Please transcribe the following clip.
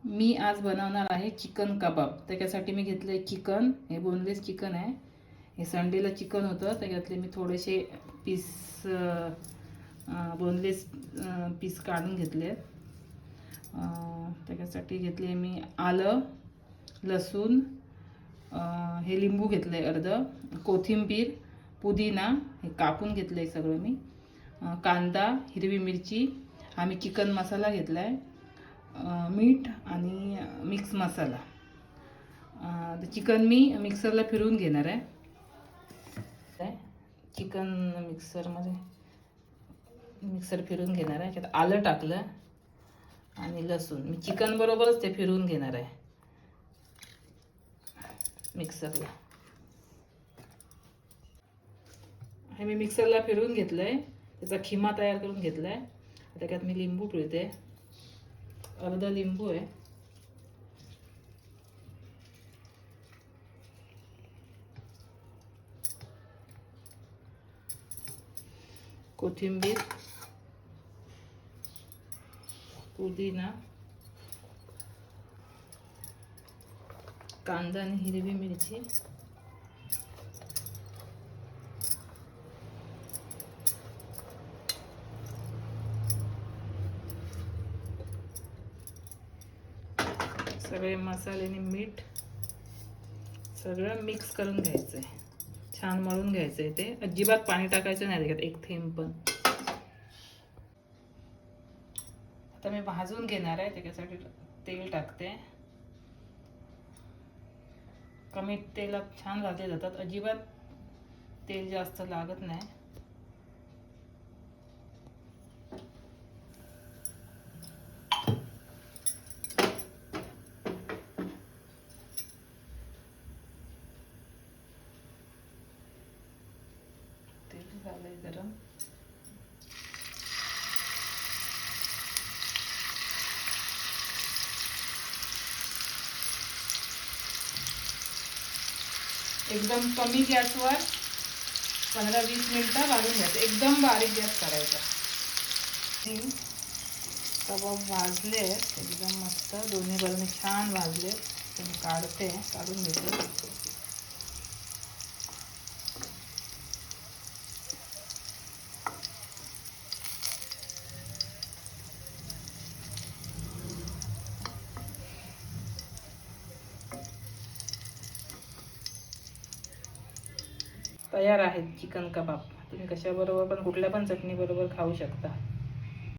मी आज बनवणार आहे चिकन कबाब। त्याच्यासाठी मी घेतले चिकन, हे बोनलेस चिकन आहे। हे संडेला चिकन होतं, त्याच्यातले मी थोडेसे पीस बोनलेस पीस काढून घेतले। त्याच्यासाठी घेतले मी आलं, लसूण, हे लिंबू घेतले अर्ध, कोथिंबीर, पुदिना हे कापून घेतले सगळं मी, कांदा, हिरवी मिरची, आम्ही चिकन मसाला घेतलाय, मीठ आणि मिक्स मसाला। चिकन मी मिक्सरला फिरवून घेणार आहे। चिकन मिक्सर फिरवून घेणार आहे। त्यात आलं टाकलं आणि लसूण, मी चिकन बरोबरच ते फिरवून घेणार आहे मिक्सरला। हे मी मिक्सरला फिरवून घेतलंय, त्याचा खिमा तयार करून घेतलाय। त्याच्यात मी लिंबू पिळते, अर्धा लिंबू आहे, कोथिंबीर, पुदिना, कांदा आणि हिरवी मिरची, सगळे मसाले आणि मीठ सगळं मिक्स करून घ्यायचं आहे, छान मळून घ्यायचं आहे। ते अजिबात पाणी टाकायचं नाही त्याच्यात, एक थेंब पण। आता मी भाजून घेणार आहे, त्याच्यासाठी तेल टाकते। कमी तेलात छान भाजले जातात, अजिबात तेल जास्त लागत नाही। तेल झालंय गरम, एकदम कमी गॅसवर 15-20 मिनिटं भाजून घ्यायचं, एकदम बारीक गॅस करायचा। कबाब भाजले एकदम मस्त, दोन्ही बाजूने छान भाजले। मी काढून घेते। तयार आहे चिकन कबाब। तुम्ही कशाबरोबर पण, कुठल्या पण चटणी बरोबर खाऊ शकता।